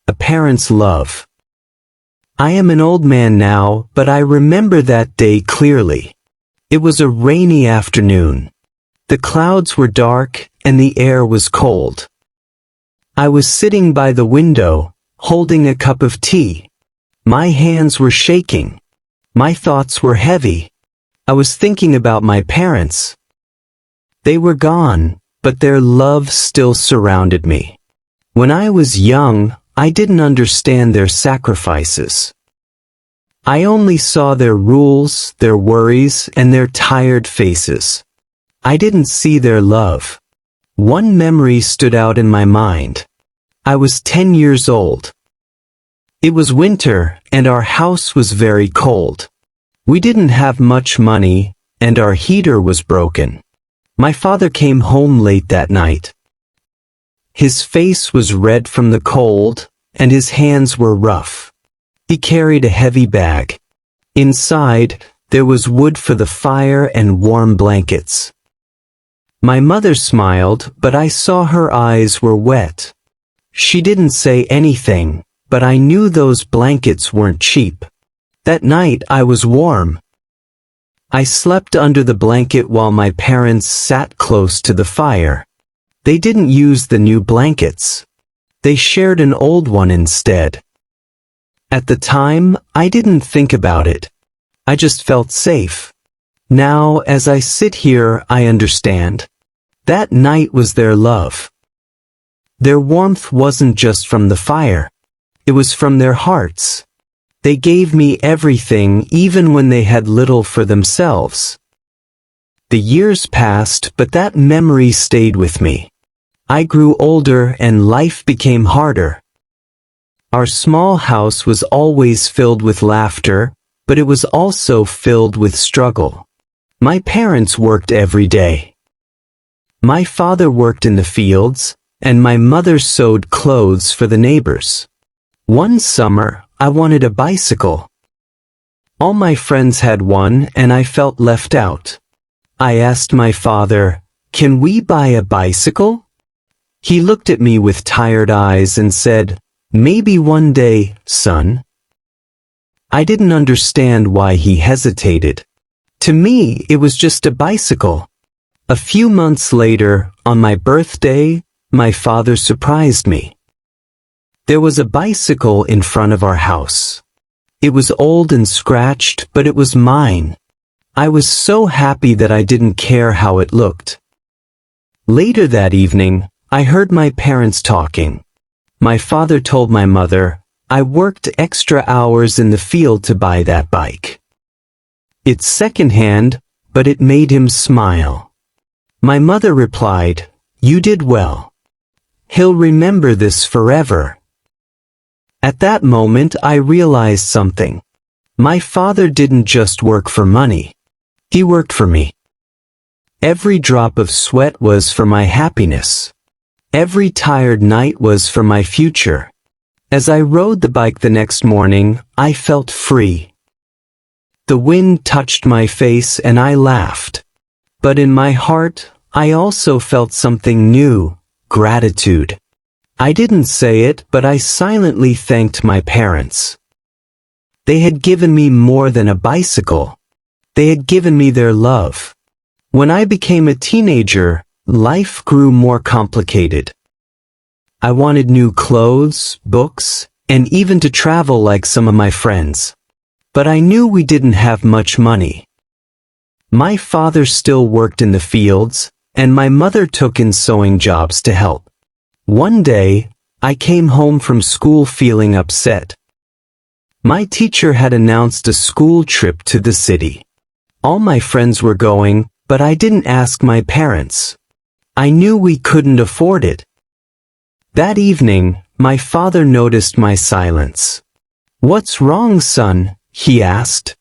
a parent's love. I am an old man now, but I remember that day clearly. It was a rainy afternoon. The clouds were dark and the air was cold. I was sitting by the window, holding a cup of tea. My hands were shaking. My thoughts were heavy. I was thinking about my parents. They were gone, but their love still surrounded me. When I was young, I didn't understand their sacrifices. I only saw their rules, their worries, and their tired faces. I didn't see their love. One memory stood out in my mind. I was 10 years old. It was winter, and our house was very cold. We didn't have much money, and our heater was broken. My father came home late that night. His face was red from the cold, and his hands were rough. He carried a heavy bag. Inside, there was wood for the fire and warm blankets. My mother smiled, but I saw her eyes were wet. She didn't say anything, but I knew those blankets weren't cheap. That night I was warm. I slept under the blanket while my parents sat close to the fire. They didn't use the new blankets. They shared an old one instead. At the time, I didn't think about it. I just felt safe. Now, as I sit here, I understand. That night was their love. Their warmth wasn't just from the fire. It was from their hearts. They gave me everything, even when they had little for themselves. The years passed, but that memory stayed with me. I grew older and life became harder. Our small house was always filled with laughter, but it was also filled with struggle. My parents worked every day. My father worked in the fields, and my mother sewed clothes for the neighbors. One summer, I wanted a bicycle. All my friends had one, and I felt left out. I asked my father, "Can we buy a bicycle?" He looked at me with tired eyes and said, "Maybe one day, son." I didn't understand why he hesitated. To me, it was just a bicycle. A few months later, on my birthday, my father surprised me. There was a bicycle in front of our house. It was old and scratched, but it was mine. I was so happy that I didn't care how it looked. Later that evening, I heard my parents talking. My father told my mother, "I worked extra hours in the field to buy that bike. It's secondhand, but it made him smile." My mother replied, "You did well. He'll remember this forever." At that moment I realized something. My father didn't just work for money. He worked for me. Every drop of sweat was for my happiness. Every tired night was for my future. As I rode the bike the next morning, I felt free. The wind touched my face and I laughed. But in my heart, I also felt something new, gratitude. I didn't say it, but I silently thanked my parents. They had given me more than a bicycle. They had given me their love. When I became a teenager, life grew more complicated. I wanted new clothes, books, and even to travel like some of my friends. But I knew we didn't have much money. My father still worked in the fields, and my mother took in sewing jobs to help. One day, I came home from school feeling upset. My teacher had announced a school trip to the city. All my friends were going, but I didn't ask my parents. I knew we couldn't afford it. That evening, my father noticed my silence. "What's wrong, son?" he asked.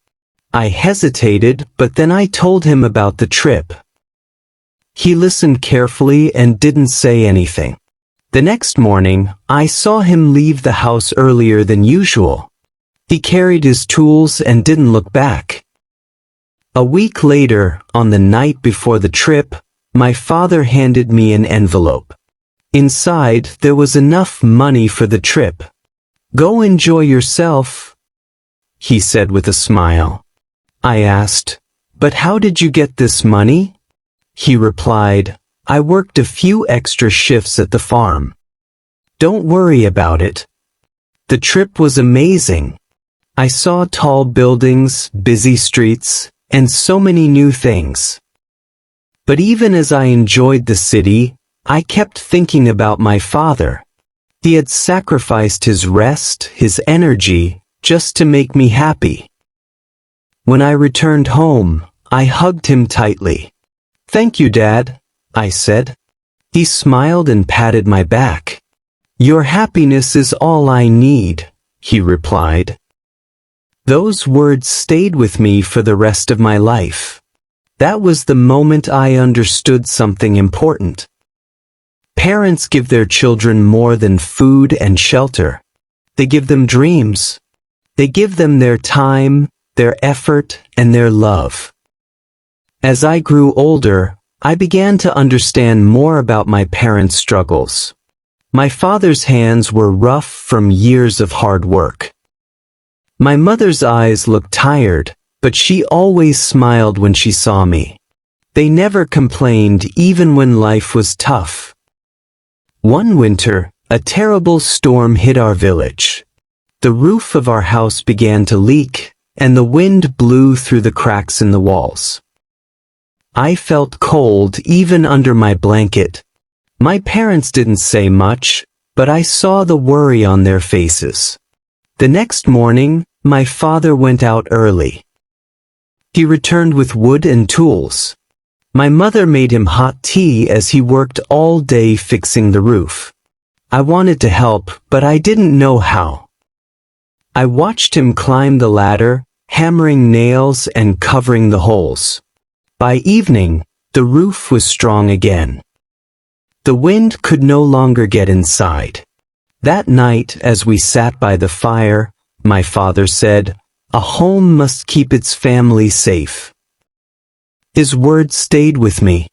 I hesitated, but then I told him about the trip. He listened carefully and didn't say anything. The next morning, I saw him leave the house earlier than usual. He carried his tools and didn't look back. A week later, on the night before the trip, my father handed me an envelope. Inside, there was enough money for the trip. Go enjoy yourself, he said with a smile. I asked, but how did you get this money? He replied, I worked a few extra shifts at the farm. Don't worry about it. The trip was amazing. I saw tall buildings, busy streets, and so many new things. But even as I enjoyed the city, I kept thinking about my father. He had sacrificed his rest, his energy, just to make me happy. When I returned home, I hugged him tightly. Thank you, Dad, I said. He smiled and patted my back. Your happiness is all I need, he replied. Those words stayed with me for the rest of my life. That was the moment I understood something important. Parents give their children more than food and shelter. They give them dreams. They give them their time, their effort, and their love. As I grew older, I began to understand more about my parents' struggles. My father's hands were rough from years of hard work. My mother's eyes looked tired, but she always smiled when she saw me. They never complained even when life was tough. One winter, a terrible storm hit our village. The roof of our house began to leak, and the wind blew through the cracks in the walls. I felt cold even under my blanket. My parents didn't say much, but I saw the worry on their faces. The next morning, my father went out early. He returned with wood and tools. My mother made him hot tea as he worked all day fixing the roof. I wanted to help, but I didn't know how. I watched him climb the ladder, hammering nails and covering the holes. By evening, the roof was strong again. The wind could no longer get inside. That night, as we sat by the fire, my father said, "A home must keep its family safe." His words stayed with me.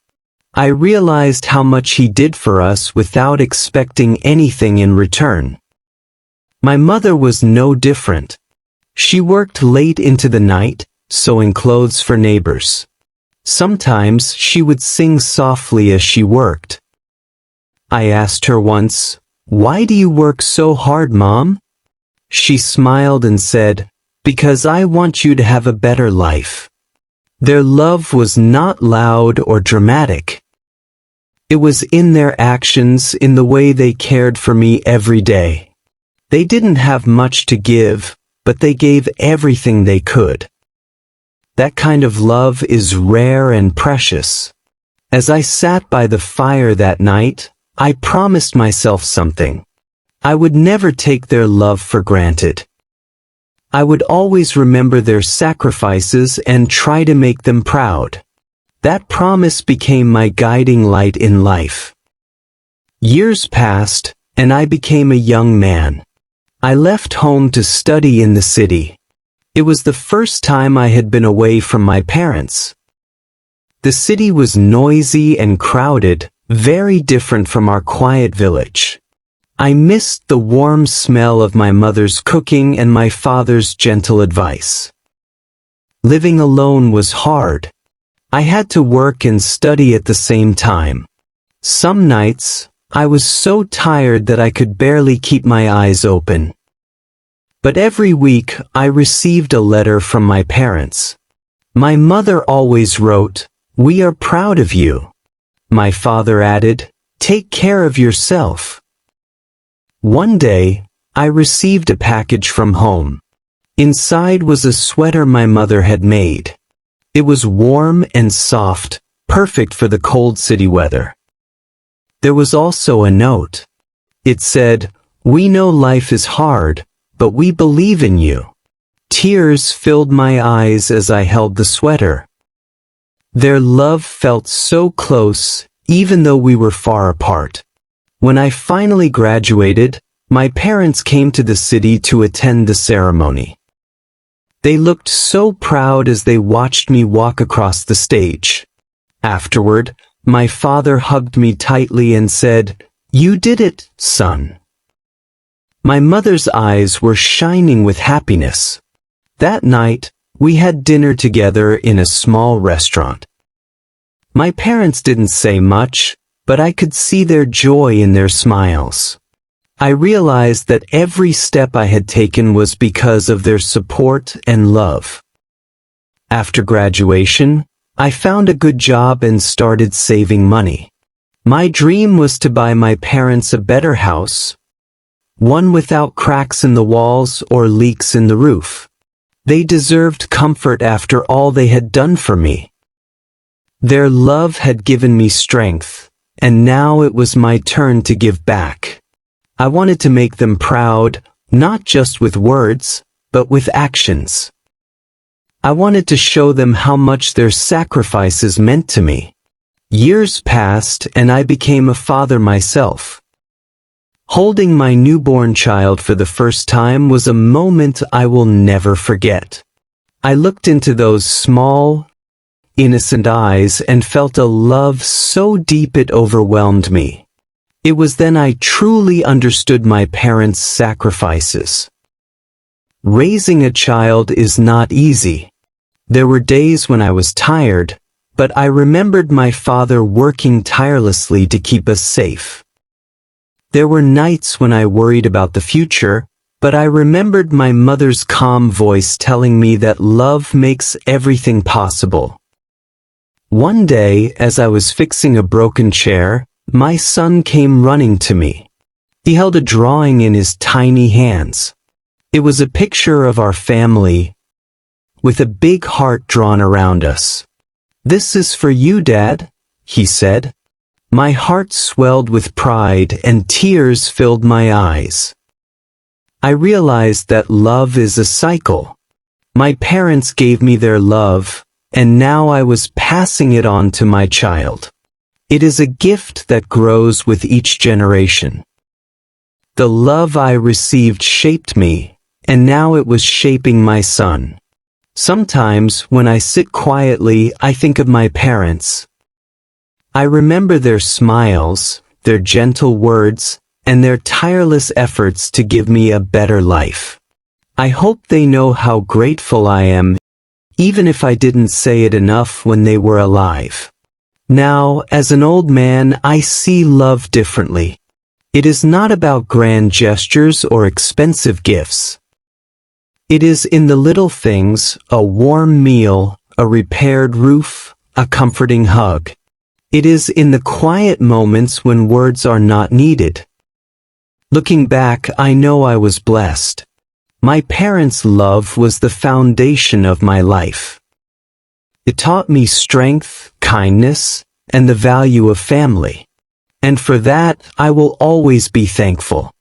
I realized how much he did for us without expecting anything in return. My mother was no different. She worked late into the night, sewing clothes for neighbors. Sometimes she would sing softly as she worked. I asked her once, "Why do you work so hard, Mom?" She smiled and said, "Because I want you to have a better life." Their love was not loud or dramatic. It was in their actions, in the way they cared for me every day. They didn't have much to give, but they gave everything they could. That kind of love is rare and precious. As I sat by the fire that night, I promised myself something. I would never take their love for granted. I would always remember their sacrifices and try to make them proud. That promise became my guiding light in life. Years passed, and I became a young man. I left home to study in the city. It was the first time I had been away from my parents. The city was noisy and crowded, very different from our quiet village. I missed the warm smell of my mother's cooking and my father's gentle advice. Living alone was hard. I had to work and study at the same time. Some nights, I was so tired that I could barely keep my eyes open. But every week, I received a letter from my parents. My mother always wrote, "We are proud of you." My father added, "Take care of yourself." One day, I received a package from home. Inside was a sweater my mother had made. It was warm and soft, perfect for the cold city weather. There was also a note. It said, "We know life is hard, but we believe in you." Tears filled my eyes as I held the sweater. Their love felt so close, even though we were far apart. When I finally graduated, my parents came to the city to attend the ceremony. They looked so proud as they watched me walk across the stage. Afterward, my father hugged me tightly and said, "You did it, son." My mother's eyes were shining with happiness. That night, we had dinner together in a small restaurant. My parents didn't say much, but I could see their joy in their smiles. I realized that every step I had taken was because of their support and love. After graduation, I found a good job and started saving money. My dream was to buy my parents a better house, one without cracks in the walls or leaks in the roof. They deserved comfort after all they had done for me. Their love had given me strength, and now it was my turn to give back. I wanted to make them proud, not just with words, but with actions. I wanted to show them how much their sacrifices meant to me. Years passed and I became a father myself. Holding my newborn child for the first time was a moment I will never forget. I looked into those small, innocent eyes and felt a love so deep it overwhelmed me. It was then I truly understood my parents' sacrifices. Raising a child is not easy. There were days when I was tired, but I remembered my father working tirelessly to keep us safe. There were nights when I worried about the future, but I remembered my mother's calm voice telling me that love makes everything possible. One day, as I was fixing a broken chair, my son came running to me. He held a drawing in his tiny hands. It was a picture of our family, with a big heart drawn around us. "This is for you, Dad," he said. My heart swelled with pride and tears filled my eyes. I realized that love is a cycle. My parents gave me their love, and now I was passing it on to my child. It is a gift that grows with each generation. The love I received shaped me, and now it was shaping my son. Sometimes, when I sit quietly, I think of my parents. I remember their smiles, their gentle words, and their tireless efforts to give me a better life. I hope they know how grateful I am, even if I didn't say it enough when they were alive. Now, as an old man, I see love differently. It is not about grand gestures or expensive gifts. It is in the little things, a warm meal, a repaired roof, a comforting hug. It is in the quiet moments when words are not needed. Looking back, I know I was blessed. My parents' love was the foundation of my life. It taught me strength, kindness, and the value of family. And for that, I will always be thankful.